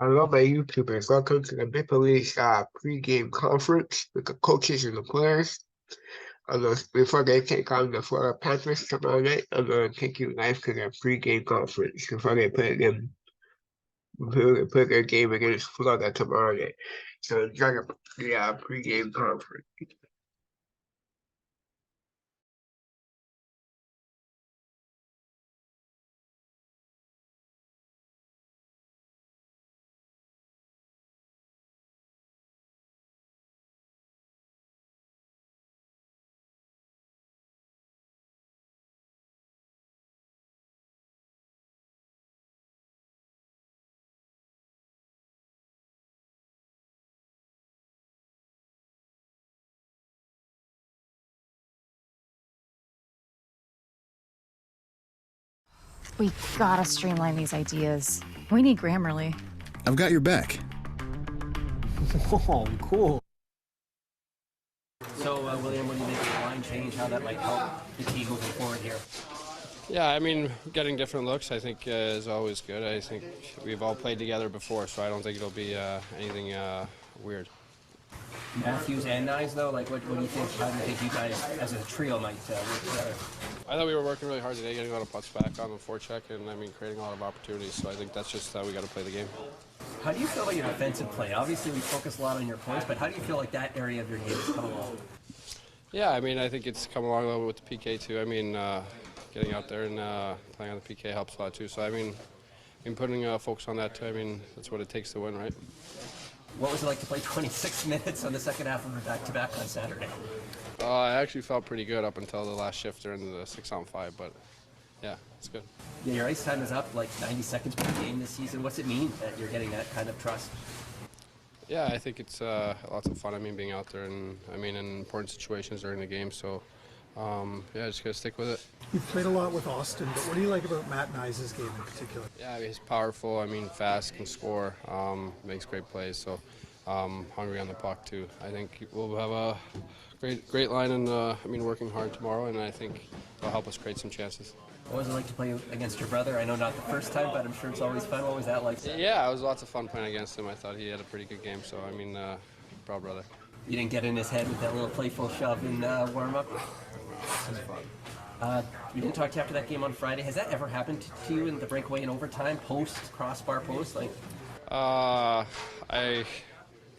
Hello, my YouTubers. Welcome to the Maple Leafs pregame conference with the coaches and the players. Before they take on the Florida Panthers tomorrow night, I'm going to take you live to their pregame conference before they play their game against Florida tomorrow night. So enjoy the pregame conference. We gotta streamline these ideas. We need Grammarly. I've got your back. Whoa, cool. So, William, when you make a line change, how that might help the team moving forward here? Yeah, I mean, getting different looks, I think, is always good. I think we've all played together before, so I don't think it'll be anything weird. Matthews and Nyes, though, like, what do you think? How do you think you guys, as a trio, might work together? I thought we were working really hard today, getting a lot of putts back on the forecheck, and I mean, creating a lot of opportunities. So I think that's just how we got to play the game. How do you feel about your defensive play? Obviously, we focus a lot on your points, but how do you feel like that area of your game has come along? Yeah, I mean, I think it's come along a little bit with the PK too. I mean, getting out there and playing on the PK helps a lot too. So I mean putting focus on that too. I mean, that's what it takes to win, right? What was it like to play 26 minutes on the second half of a back-to-back on Saturday? I actually felt pretty good up until the last shift during the 6-on-5, but yeah, it's good. Yeah, your ice time is up like 90 seconds per game this season. What's it mean that you're getting that kind of trust? Yeah, I think it's lots of fun. I mean, being out there and I mean in important situations during the game. So yeah, just gotta stick with it. You've played a lot with Austin, but what do you like about Matt Nyes' game in particular? Yeah, he's powerful. I mean, fast, can score, makes great plays. So hungry on the puck too. I think we'll have a great line, and I mean, working hard tomorrow, and I think it'll help us create some chances. What was it like to play against your brother? I know not the first time, but I'm sure it's always fun. What was that like? Yeah, it was lots of fun playing against him. I thought he had a pretty good game. So I mean, proud brother. You didn't get in his head with that little playful shove in warm-up? We didn't talk to you after that game on Friday. Has that ever happened to you in the breakaway in overtime, crossbar post? Like, I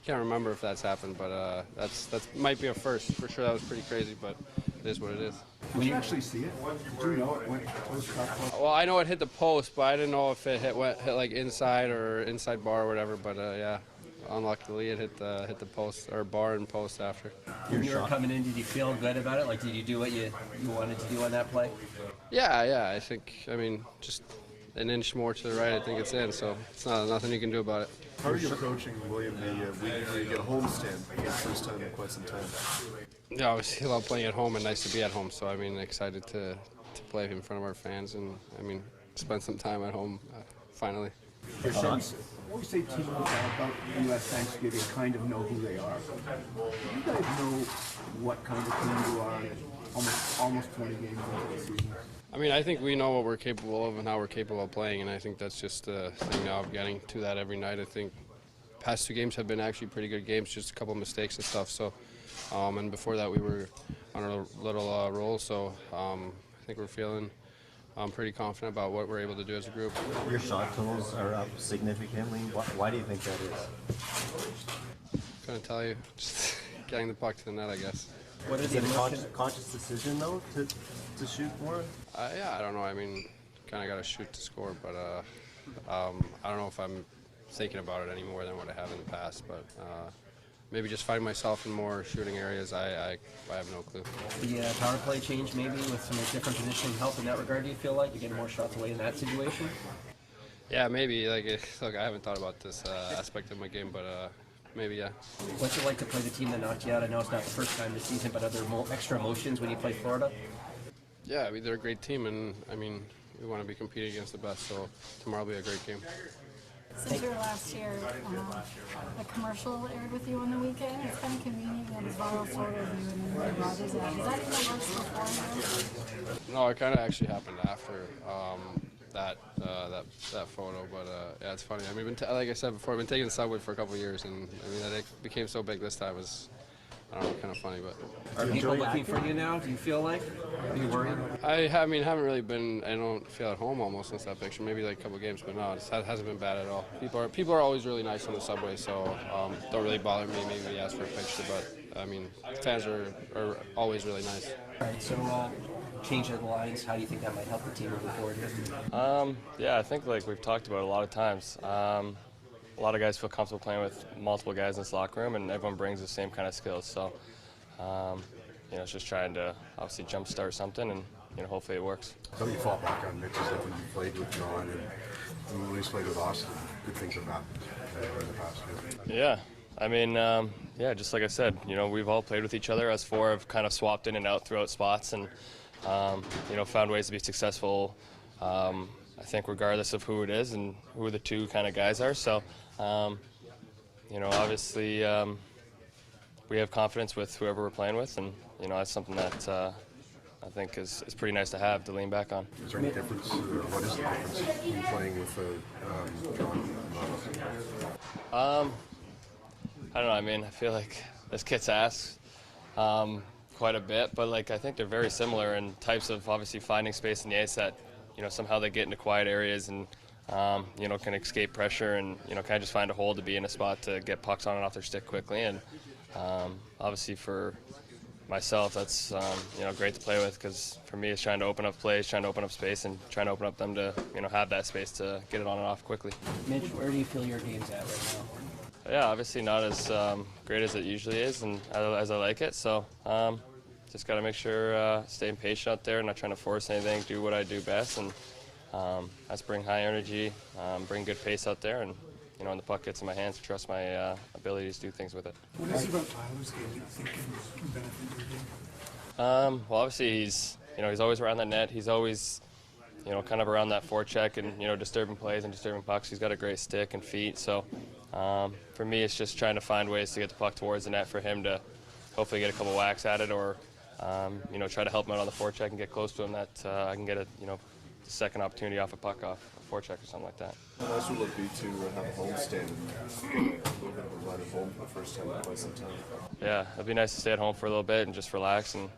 can't remember if that's happened, but that's might be a first for sure. That was pretty crazy, but it is what it is. Did you actually see it? Did you know it went post crossbar? Well, I know it hit the post, but I didn't know if it hit like inside or inside bar or whatever. But yeah, unluckily it hit the post or bar and post after. when you were coming in, did you feel good about it? Like, did you do what you wanted to do on that play? Yeah. I think, I mean, just an inch more to the right, I think it's in. So it's nothing you can do about it. How are you approaching, William, the week where you get a homestand for the first time in quite some time? Yeah, obviously I love playing at home and nice to be at home. So I mean, excited to play in front of our fans and I mean, spend some time at home finally. Your sense, when we say teams about U.S. Thanksgiving kind of know who they are. Do you guys know what kind of team you are almost 20 games into the season? I mean, I think we know what we're capable of and how we're capable of playing, and I think that's just the thing now of getting to that every night. I think past two games have been actually pretty good games, just a couple of mistakes and stuff. So, and before that we were on a little roll. So I think we're feeling pretty confident about what we're able to do as a group. Your shot totals are up significantly. Why do you think that is? Couldn't tell you. Just getting the puck to the net, I guess. What Is it a conscious decision though to shoot more? Yeah, I don't know. I mean, kind of got to shoot to score, but I don't know if I'm thinking about it any more than what I have in the past. But maybe just finding myself in more shooting areas. I have no clue. The power play change maybe with some different positioning help in that regard. Do you feel like you're getting more shots away in that situation? Yeah, maybe. Look, I haven't thought about this aspect of my game, but maybe, yeah. What's it like to play the team that knocked you out? I know it's not the first time this season, but are there extra emotions when you play Florida? Yeah, I mean, they're a great team, and I mean, we want to be competing against the best, so tomorrow will be a great game. Since your last year, a commercial aired with you on the weekend. It's kind of convenient that it's viral photo of you and then Rogers. Is that in the works before? No, it kind of actually happened after. that photo. But yeah, it's funny. I mean, like I said before, I've been taking the subway for a couple of years, and I mean that it became so big this time was, I don't know, kind of funny. But Are people looking for you now? Do you feel like? Are you worried? I mean, haven't really been. I don't feel at home almost since that picture. Maybe like a couple of games, but no, it hasn't been bad at all. People are always really nice on the subway, so don't really bother me. Maybe ask for a picture, but I mean, fans are always really nice. All right, so change of the lines. How do you think that might help the team moving forward here? Yeah, I think like we've talked about a lot of times. A lot of guys feel comfortable playing with multiple guys in this locker room, and everyone brings the same kind of skills. So, you know, it's just trying to obviously jumpstart something, and you know, hopefully it works. How do you fall back on Mitch's that when you played with John and when he's played with Austin? Good things have happened in the past year. Yeah, I mean, yeah, just like I said, you know, we've all played with each other. Us four have kind of swapped in and out throughout spots, and you know, found ways to be successful. I think regardless of who it is and who the two kind of guys are. So, you know, obviously we have confidence with whoever we're playing with, and you know, that's something that I think is pretty nice to have to lean back on. Is there any difference, or what is the difference in playing with John and I don't know. I mean, I feel like this gets asked quite a bit, but like I think they're very similar in types of obviously finding space in the ice that, you know, somehow they get into quiet areas and you know, can escape pressure and, you know, kind of just find a hole to be in a spot to get pucks on and off their stick quickly. And obviously for myself, that's you know, great to play with, because for me it's trying to open up plays, trying to open up space, and trying to open up them to, you know, have that space to get it on and off quickly. Mitch, where do you feel your game's at right now? Yeah, obviously not as great as it usually is, and as I like it. So just got to make sure staying patient out there, not trying to force anything, do what I do best, and that's bring high energy, bring good pace out there, and you know, when the puck gets in my hands, trust my abilities to do things with it. What is it about Tyler's game that you think can benefit your game? Well, obviously he's always around the net. He's always, you know, kind of around that forecheck and, you know, disturbing plays and disturbing pucks. He's got a great stick and feet. So for me, it's just trying to find ways to get the puck towards the net for him to hopefully get a couple whacks at it, or you know, try to help him out on the forecheck and get close to him, that I can get a, you know, second opportunity off a puck off a forecheck or something like that. How nice would it be to have a homestand and get a little bit of a run at home for the first time in quite some time? Yeah, it'd be nice to stay at home for a little bit and just relax, and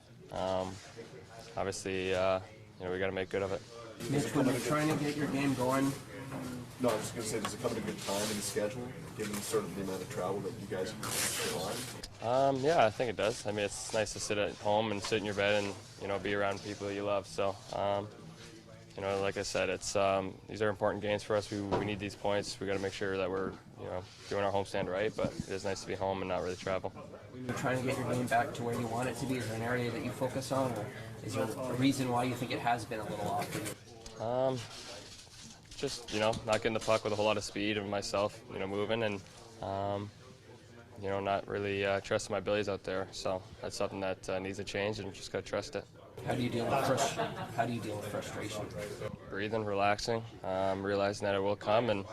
obviously, you know, we got to make good of it. Mitch, when you're trying to get your game going, No, I was just going to say, does it come at a good time in the schedule, given sort of the amount of travel that you guys get on? Yeah, I think it does. I mean, it's nice to sit at home and sit in your bed and, you know, be around people that you love. So, you know, like I said, it's these are important games for us. We need these points. We got to make sure that we're, you know, doing our homestand right. But it is nice to be home and not really travel. when you're trying to get your game back to where you want it to be, is there an area that you focus on, or is there a reason why you think it has been a little off for you? Just, you know, not getting the puck with a whole lot of speed of myself, you know, moving, and you know, not really trusting my abilities out there. So that's something that needs to change, and just got to trust it. How do you deal with frustration? Breathing, relaxing, realizing that it will come, and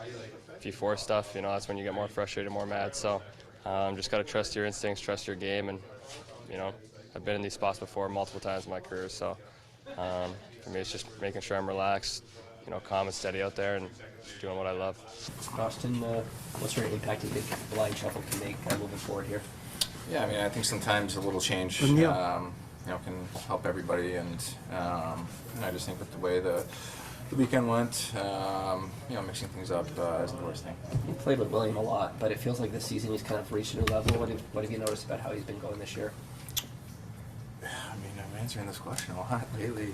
if you force stuff, you know, that's when you get more frustrated, more mad. So just got to trust your instincts, trust your game, and you know, I've been in these spots before multiple times in my career. So for me, it's just making sure I'm relaxed, you know, calm and steady out there, and doing what I love. Austin, what sort of impact do you think the line shuffle can make moving forward here? Yeah, I mean, I think sometimes a little change, you know, can help everybody, and I just think with the way the weekend went, you know, mixing things up isn't the worst thing. You played with William a lot, but it feels like this season he's kind of reached a new level. What have you noticed about how he's been going this year? I mean, I'm answering this question a lot lately.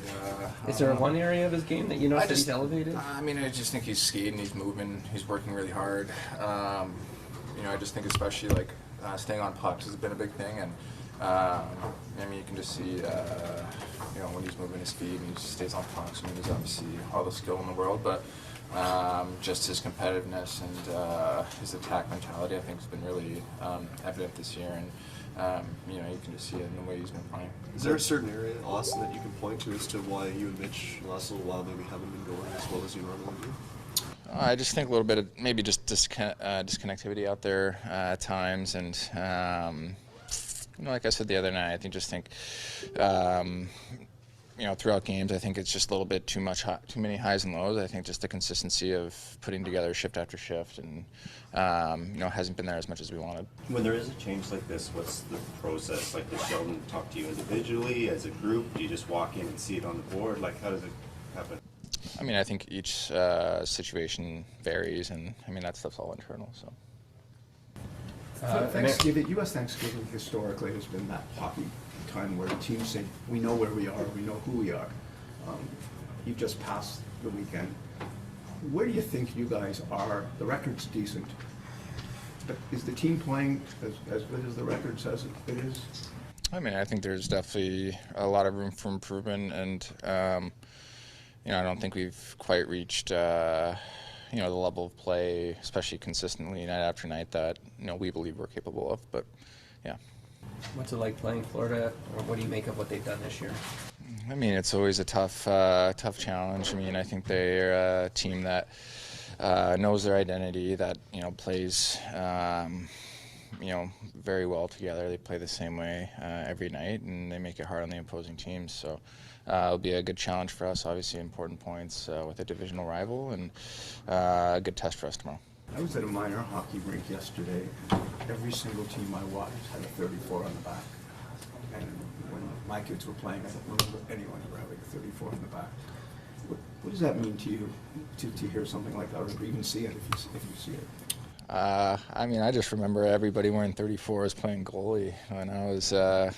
Is there one area of his game that you notice that he's elevated? I mean, I just think he's skating, he's moving, he's working really hard. You know, I just think especially like staying on pucks has been a big thing, and I mean, you can just see, you know, when he's moving his feet and he just stays on pucks. I mean, there's obviously all the skill in the world, but just his competitiveness and his attack mentality, I think, has been really evident this year, and you know, you can just see it in the way he's been playing. Is there a certain area, Austin, that you can point to as to why you and Mitch the last little while maybe haven't been going as well as you normally do? I just think a little bit of maybe just disconnectivity out there at times, and you know, like I said the other night, I think you throughout games, I think it's just a little bit too many highs and lows. I think just the consistency of putting together shift after shift, and hasn't been there as much as we wanted. When there is a change like this, what's the process? Like, does Sheldon talk to you individually, as a group? Do you just walk in and see it on the board? Like, how does it happen? I mean, I think each situation varies, and I mean that stuff's all internal. So. Thanksgiving, U.S. Thanksgiving historically has been that hockey time where teams say, we know where we are, we know who we are. You've just passed the weekend. Where do you think you guys are? The record's decent, but is the team playing as good as the record says it is? I mean, I think there's definitely a lot of room for improvement, and I don't think we've quite reached the level of play, especially consistently night after night, that we believe we're capable of. But yeah. What's it like playing Florida, or what do you make of what they've done this year? I mean, it's always a tough challenge. I mean, I think they're a team that knows their identity, that plays very well together. They play the same way every night, and they make it hard on the opposing teams. So it'll be a good challenge for us. Obviously, important points with a divisional rival, and a good test for us tomorrow. I was at a minor hockey rink yesterday. Every single team I watched had a 34 on the back. And when my kids were playing, I don't remember anyone ever having a 34 on the back. What does that mean to you, to hear something like that, or even see it if you see it? I mean, I just remember everybody wearing 34s playing goalie when I was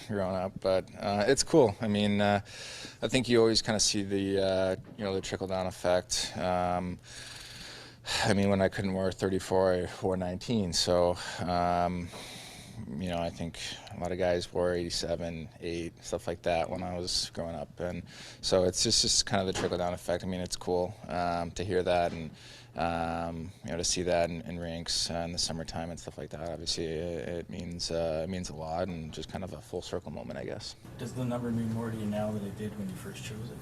growing up, but it's cool. I mean, I think you always kind of see the the trickle-down effect. I mean, when I couldn't wear 34, I wore 19. So, I think a lot of guys wore 87, 8, stuff like that when I was growing up. And so it's just kind of the trickle-down effect. I mean, it's cool to hear that, and to see that in rinks in the summertime and stuff like that. Obviously, it means a lot, and just kind of a full circle moment, I guess. Does the number mean more to you now than it did when you first chose it?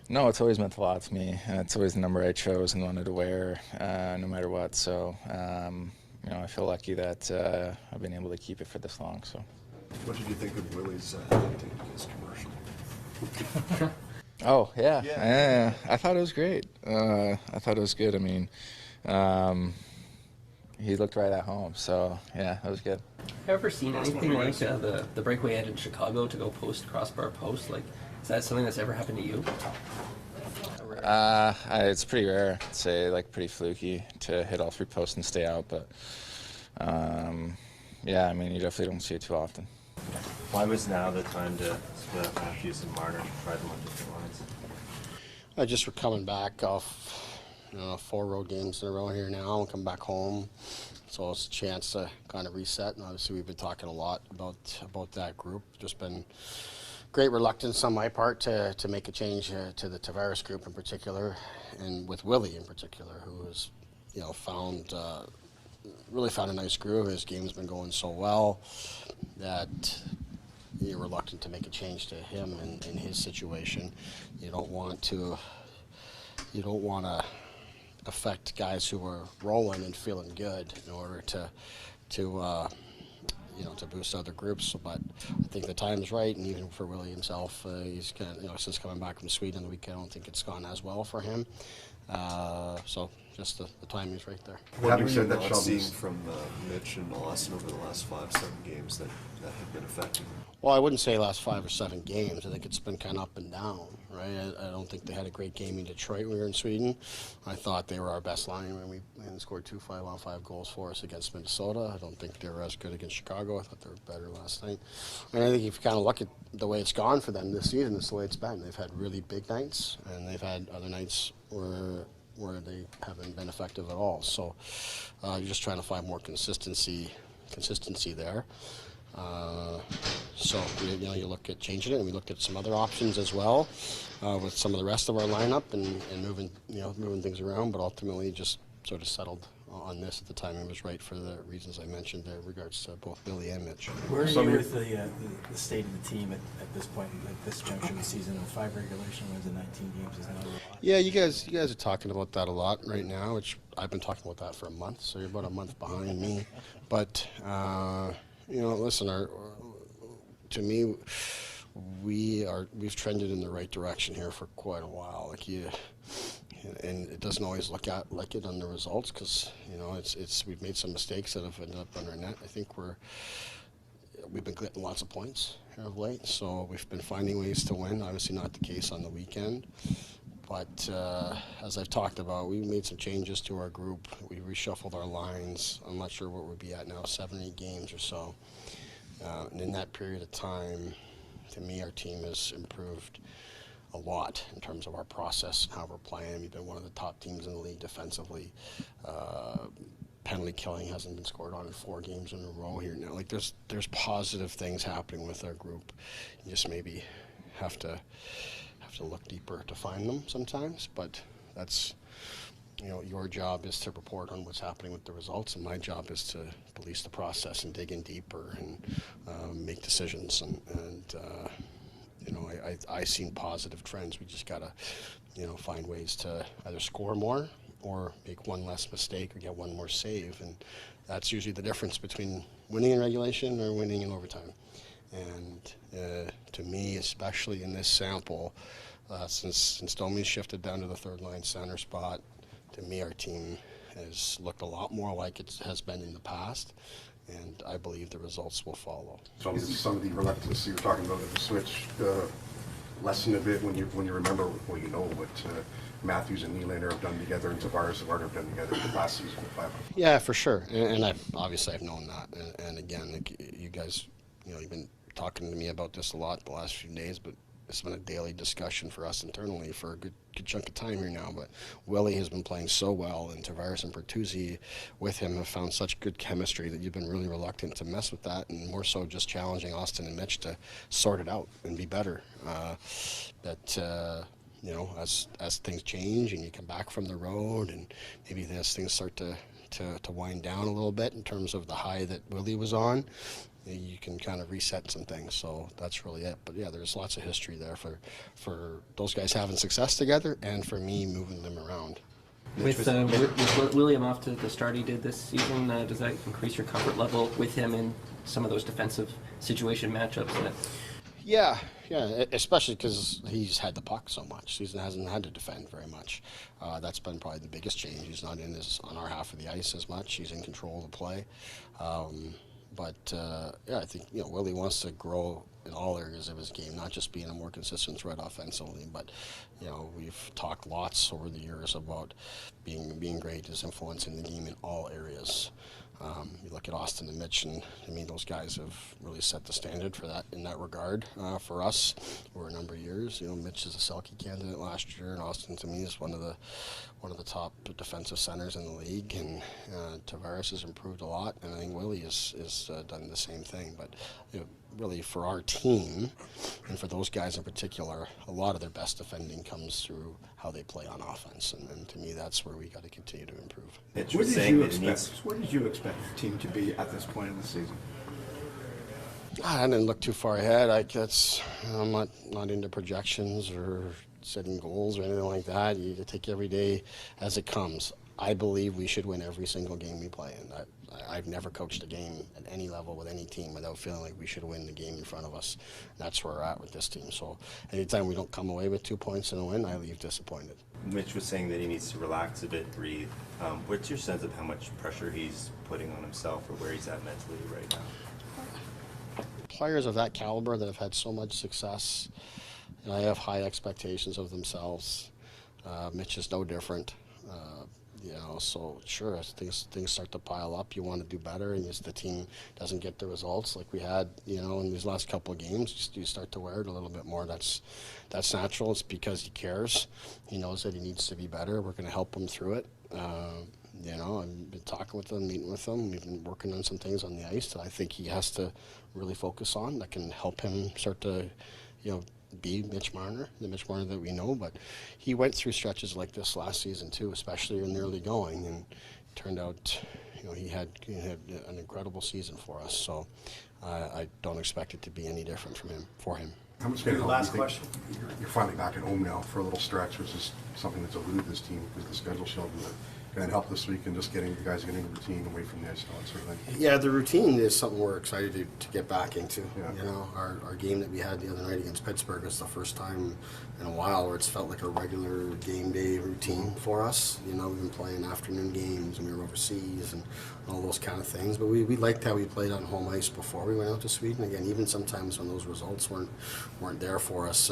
No, it's always meant a lot to me. It's always the number I chose and wanted to wear, no matter what. So, I feel lucky that I've been able to keep it for this long. So. What did you think of Willie's acting against commercial? Oh, yeah. I thought it was great. I thought it was good. I mean, he looked right at home. So, yeah, that was good. Have you ever seen anything like the breakaway end in Chicago to go crossbar post? Like, is that something that's ever happened to you? It's pretty rare. I'd say, pretty fluky to hit all 3 posts and stay out. But, yeah, I mean, you definitely don't see it too often. Why was now the time to split up Matthews and Marner and try them on different lines? Just for coming back off 4 road games in a row here now and come back home. So it's a chance to kind of reset. And obviously we've been talking a lot about that group. Just been great reluctance on my part to make a change to the Tavares group in particular, and with Willie in particular, who has really found a nice groove. His game's been going so well that you're reluctant to make a change to him in his situation. You don't want to affect guys who are rolling and feeling good in order to boost other groups. But I think the time's right, and even for Willie himself, he's kind of, since coming back from Sweden on the weekend, I don't think it's gone as well for him. So just the timing's right there. What have you not seen from Mitch and Austin over the last 5-7 games that have been affecting them? Well, I wouldn't say last 5 or 7 games. I think it's been kind of up and down, right? I don't think they had a great game in Detroit when we were in Sweden. I thought they were our best line when we scored 2 5-on-5 goals for us against Minnesota. I don't think they were as good against Chicago. I thought they were better last night. And I think if you kind of look at the way it's gone for them this season, it's the way it's been. They've had really big nights, and they've had other nights where they haven't been effective at all. So you're just trying to find more consistency there. So you look at changing it, and we looked at some other options as well with some of the rest of our lineup and moving things around, but ultimately just sort of settled on this at the time. It was right for the reasons I mentioned in regards to both Billy and Mitch. Where are you with the state of the team at this point, at this juncture of the season? 5 regulation wins in 19 games is not a lot. Yeah, you guys are talking about that a lot right now, which I've been talking about that for a month, so you're about a month behind me. But listen, to me, we've trended in the right direction here for quite a while. And it doesn't always look like it on the results because we've made some mistakes that have ended up on our net. I think we've been getting lots of points here of late, so we've been finding ways to win. Obviously not the case on the weekend, but as I've talked about, we made some changes to our group. We reshuffled our lines. I'm not sure what we'll be at now, 7 or 8 games or so. And in that period of time, to me, our team has improved a lot in terms of our process and how we're playing. We've been one of the top teams in the league defensively. Penalty killing hasn't been scored on in 4 games in a row here now. Like there's positive things happening with our group. You just maybe have to look deeper to find them sometimes. But that's your job is to report on what's happening with the results, and my job is to police the process and dig in deeper and make decisions. And I've seen positive trends. We just gotta, find ways to either score more or make one less mistake or get one more save, and that's usually the difference between winning in regulation or winning in overtime. And to me, especially in this sample, since Domi's shifted down to the third line center spot, to me, our team has looked a lot more like it has been in the past, and I believe the results will follow. So some of the reluctance you were talking about in the switch lessen a bit when you remember what Matthews and Nylander have done together and Tavares and Varner have done together last season with 500. Yeah, for sure, and I've known that, and again, you guys, you've been talking to me about this a lot the last few days, but it's been a daily discussion for us internally for a good chunk of time here now. But Willie has been playing so well, and Tavares and Bertuzzi with him have found such good chemistry that you've been really reluctant to mess with that, and more so just challenging Austin and Mitch to sort it out and be better. As things change and you come back from the road, and maybe as things start to wind down a little bit in terms of the high that Willie was on, you can kind of reset some things. So that's really it. But yeah, there's lots of history there for those guys having success together, and for me moving them around. With William off to the start he did this season, does that increase your comfort level with him in some of those defensive situation matchups? Yeah, especially because he's had the puck so much. He hasn't had to defend very much. That's been probably the biggest change. He's not on our half of the ice as much. He's in control of the play. I think Willie wants to grow in all areas of his game, not just being a more consistent threat offensively. But we've talked lots over the years about being great, his influence in the game in all areas. You look at Austin and Mitch, and I mean those guys have really set the standard for that in that regard for us over a number of years. Mitch is a Selke candidate last year, and Austin to me is one of the top defensive centers in the league, and Tavares has improved a lot, and I think Willie has done the same thing. But really for our team and for those guys in particular, a lot of their best defending comes through how they play on offense, and to me that's where we got to continue to improve. What did you expect the team to be at this point in the season? I didn't look too far ahead. I'm not into projections or setting goals or anything like that. You take every day as it comes. I believe we should win every single game we play in. I've never coached a game at any level with any team without feeling like we should win the game in front of us. That's where we're at with this team. So anytime we don't come away with 2 points and a win, I leave disappointed. Mitch was saying that he needs to relax a bit, breathe. What's your sense of how much pressure he's putting on himself, or where he's at mentally right now? Players of that caliber that have had so much success, I have high expectations of themselves. Mitch is no different. So sure, as things start to pile up, you want to do better, and as the team doesn't get the results like we had, in these last couple of games, you start to wear it a little bit more. That's natural. It's because he cares. He knows that he needs to be better. We're going to help him through it. I've been talking with him, meeting with him. We've been working on some things on the ice that I think he has to really focus on that can help him start to, be Mitch Marner, the Mitch Marner that we know. But he went through stretches like this last season too, especially in the early going, and it turned out, he had an incredible season for us. So I don't expect it to be any different for him. How much can last question? You're finally back at home now for a little stretch, which is something that's eluded this team because the schedule showed and help this week and just getting the guys getting the routine away from this. Certainly. Yeah, the routine is something we're excited to get back into. Yeah. You know, our game that we had the other night against Pittsburgh was the first time in a while where it's felt like a regular game day routine for us. You know, we've been playing afternoon games and we were overseas and all those kind of things. But we liked how we played on home ice before we went out to Sweden. Again, even sometimes when those results weren't there for us,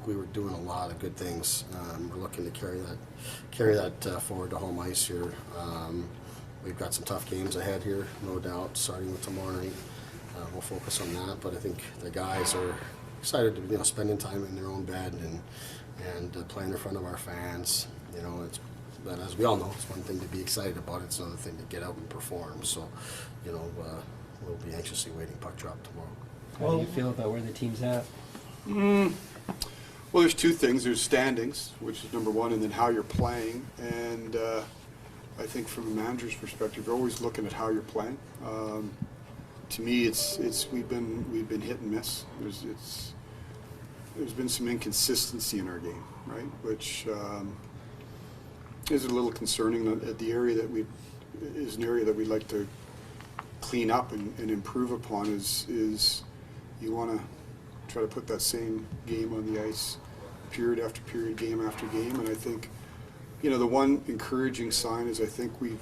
we were doing a lot of good things. We're looking to carry that forward to home ice here. We've got some tough games ahead here, no doubt, starting with tomorrow night. We'll focus on that, but I think the guys are excited to spending time in their own bed and playing in front of our fans. But as we all know, it's one thing to be excited about. It's another thing to get out and perform. So, we'll be anxiously waiting puck drop tomorrow. How do you feel about where the team's at? Well, there's two things. There's standings, which is number one, and then how you're playing. And I think from a manager's perspective, you're always looking at how you're playing. To me, we've been hit and miss. There's been some inconsistency in our game, right? Which is a little concerning. At the area that is an area that we'd like to clean up and improve upon. Is you want to try to put that same game on the ice, period after period, game after game, and I think. The one encouraging sign is I think we've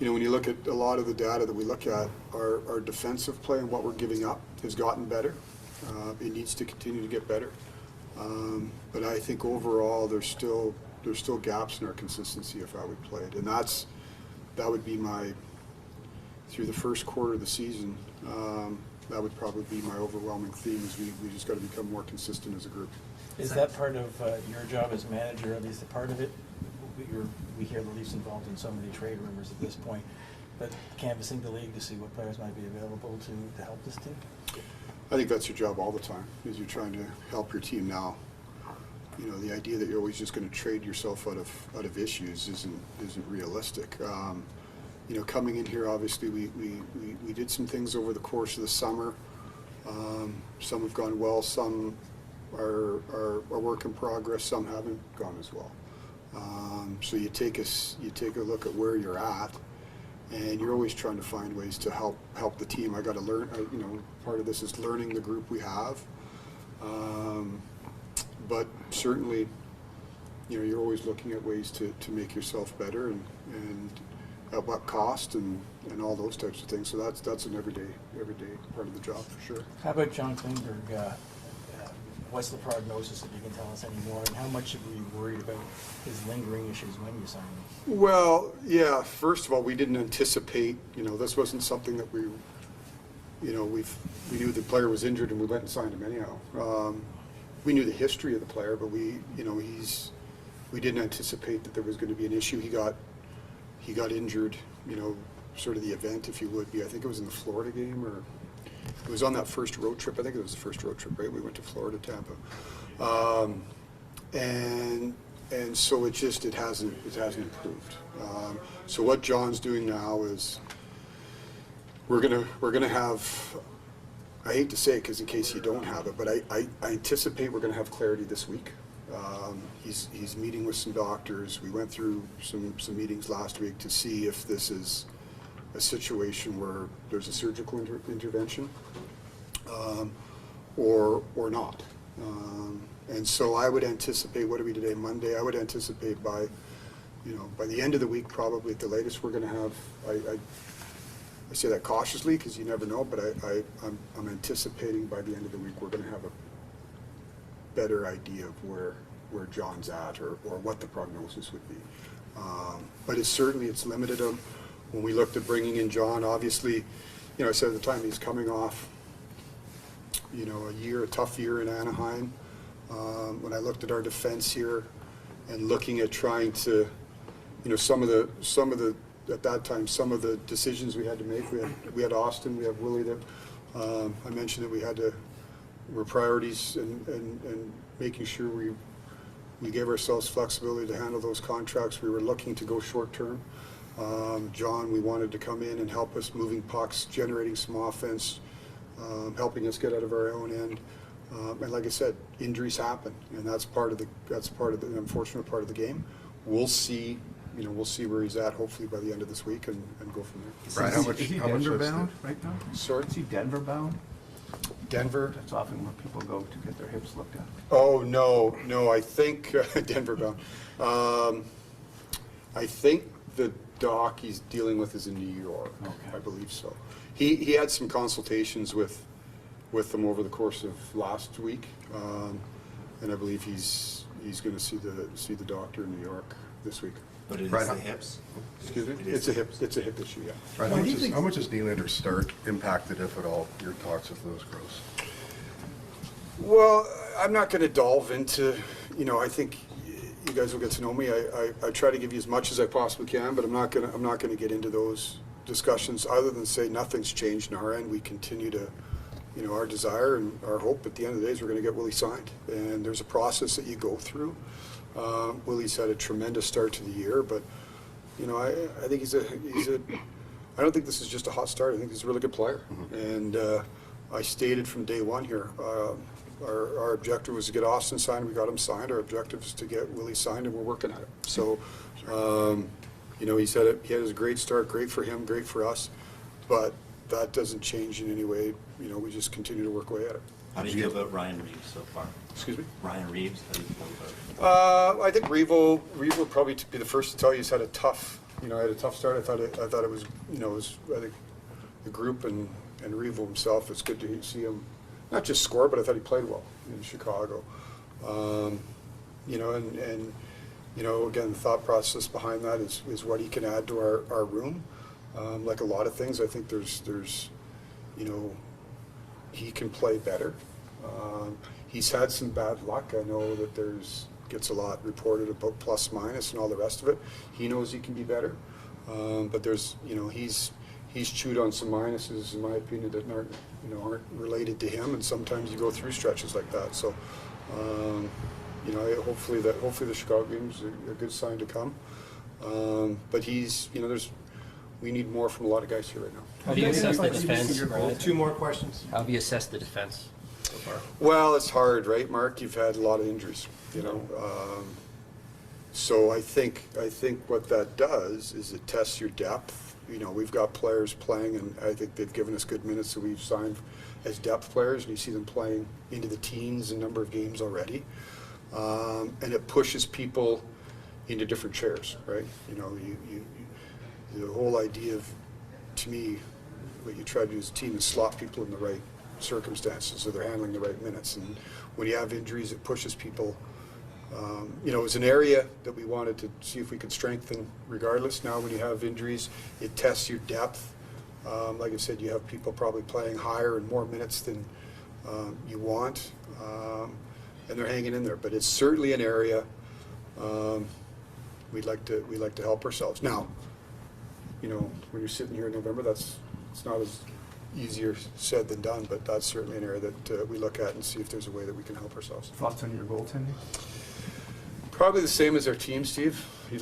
when you look at a lot of the data that we look at, our defensive play and what we're giving up has gotten better. It needs to continue to get better. But I think overall there's still gaps in our consistency of how we played. And that would be through the first quarter of the season, that would probably be my overwhelming theme is we just got to become more consistent as a group. Is that part of your job as manager, at least a part of it? We hear the Leafs involved in so many trade rumors at this point, but canvassing the league to see what players might be available to help this team? I think that's your job all the time, is you're trying to help your team now. The idea that you're always just going to trade yourself out of issues isn't realistic. Coming in here, obviously we did some things over the course of the summer. Some have gone well, some are a work in progress, some haven't gone as well. So you take a look at where you're at, and you're always trying to find ways to help the team. I got to learn. Part of this is learning the group we have, but certainly, you're always looking at ways to make yourself better and at what cost and all those types of things. So that's an everyday part of the job for sure. How about John Klingberg? What's the prognosis, if you can tell us any more, and how much should we be worried about his lingering issues when you sign him? Well, yeah. First of all, we didn't anticipate. This wasn't something that we knew the player was injured and we went and signed him anyhow. We knew the history of the player, but we didn't anticipate that there was going to be an issue. He got injured. Sort of the event, if you would be. I think it was in the Florida game or. It was on that first road trip. I think it was the first road trip, right? We went to Florida, Tampa, and so it hasn't improved. So what John's doing now is we're gonna have. I hate to say it because in case you don't have it, but I anticipate we're gonna have clarity this week. He's meeting with some doctors. We went through some meetings last week to see if this is a situation where there's a surgical intervention or not. And so I would anticipate, what are we today, Monday? I would anticipate by the end of the week, probably at the latest, we're going to have, I say that cautiously because you never know, but I'm anticipating by the end of the week we're going to have a better idea of where John's at or what the prognosis would be. But it's limited him. When we looked at bringing in John, obviously, I said at the time he's coming off, a tough year in Anaheim. When I looked at our defense here and looking at trying to, some of the at that time some of the decisions we had to make. We had Austin, we have Willie that I mentioned that were priorities and making sure we gave ourselves flexibility to handle those contracts. We were looking to go short term. John, we wanted to come in and help us moving pucks, generating some offense, helping us get out of our own end. And like I said, injuries happen, and that's part of the unfortunate part of the game. We'll see we'll see where he's at hopefully by the end of this week and go from there. Brian, Is he Denver bound right now? Sorry? Is he Denver bound? Denver? That's often where people go to get their hips looked at. Oh, no, I think Denver bound. I think the doc he's dealing with is in New York. Okay. I believe so. He had some consultations with them over the course of last week, and I believe he's going to see the doctor in New York this week. But it is Right. the hips? Excuse me? It's a hip issue, yeah. Right, how much is Nylander's start impacted, if at all, your thoughts of those girls? Well, I'm not going to delve into, I think you guys will get to know me. I try to give you as much as I possibly can, but I'm not going to get into those discussions other than say nothing's changed on our end. We continue to, our desire and our hope at the end of the day is we're going to get Willie signed. And there's a process that you go through. Willie's had a tremendous start to the year, but, I think I don't think this is just a hot start. I think he's a really good player. Mm-hmm. And I stated from day one here, our objective was to get Austin signed. We got him signed. Our objective is to get Willie signed, and we're working at it. So, he said it. He had a great start. Great for him. Great for us. But that doesn't change in any way. We just continue to work away at it. How do you feel about Ryan Reeves so far? Excuse me? Ryan Reeves, how do you feel about I think Reeve will probably be the first to tell you he's had a tough, had a tough start. I thought it was, I think the group and Reeve himself, it's good to see him not just score, but I thought he played well in Chicago. Again, the thought process behind that is what he can add to our room. Like a lot of things, I think there's he can play better. He's had some bad luck. I know that gets a lot reported about plus minus and all the rest of it. He knows he can be better, but there's he's chewed on some minuses in my opinion that aren't related to him, and sometimes you go through stretches like that. So hopefully the Chicago game's a good sign to come. But he's we need more from a lot of guys here right now. How do you assess the defense? Right? 2 more questions. How have you assessed the defense so far? Well, it's hard, right, Mark? You've had a lot of injuries, so I think what that does is it tests your depth. We've got players playing, and I think they've given us good minutes that we've signed as depth players, and you see them playing into the teens a number of games already, and it pushes people into different chairs, right? The whole idea of, to me, what you try to do as a team is slot people in the right circumstances so they're handling the right minutes. And when you have injuries, it pushes people. It was an area that we wanted to see if we could strengthen regardless. Now when you have injuries, it tests your depth. Like I said, you have people probably playing higher and more minutes than you want, and they're hanging in there. But it's certainly an area we'd like to help ourselves. Now, when you're sitting here in November, it's not as easier said than done, but that's certainly an area that we look at and see if there's a way that we can help ourselves. Thoughts on your goaltending? Probably the same as our team, Steve. I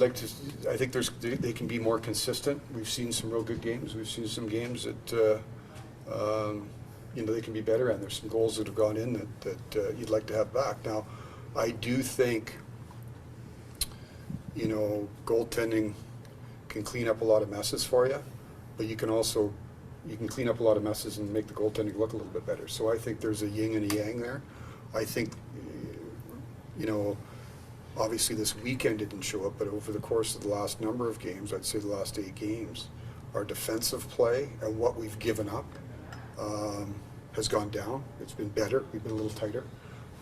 think they can be more consistent. We've seen some real good games. We've seen some games that they can be better, and there's some goals that have gone in that you'd like to have back. Now, I do think goaltending can clean up a lot of messes for you, but you can clean up a lot of messes and make the goaltending look a little bit better. So I think there's a yin and a yang there. I think, obviously this weekend it didn't show up, but over the course of the last number of games, I'd say the last 8 games, our defensive play and what we've given up has gone down. It's been better. We've been a little tighter.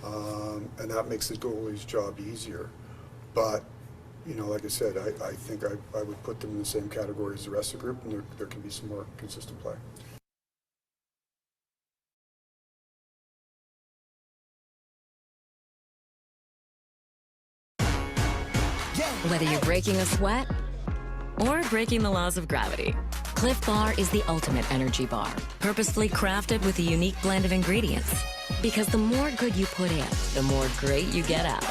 And that makes the goalie's job easier. But like I said, I think I would put them in the same category as the rest of the group, and there can be some more consistent play. Whether you're breaking a sweat or breaking the laws of gravity, Cliff Bar is the ultimate energy bar, purposefully crafted with a unique blend of ingredients. Because the more good you put in, the more great you get out.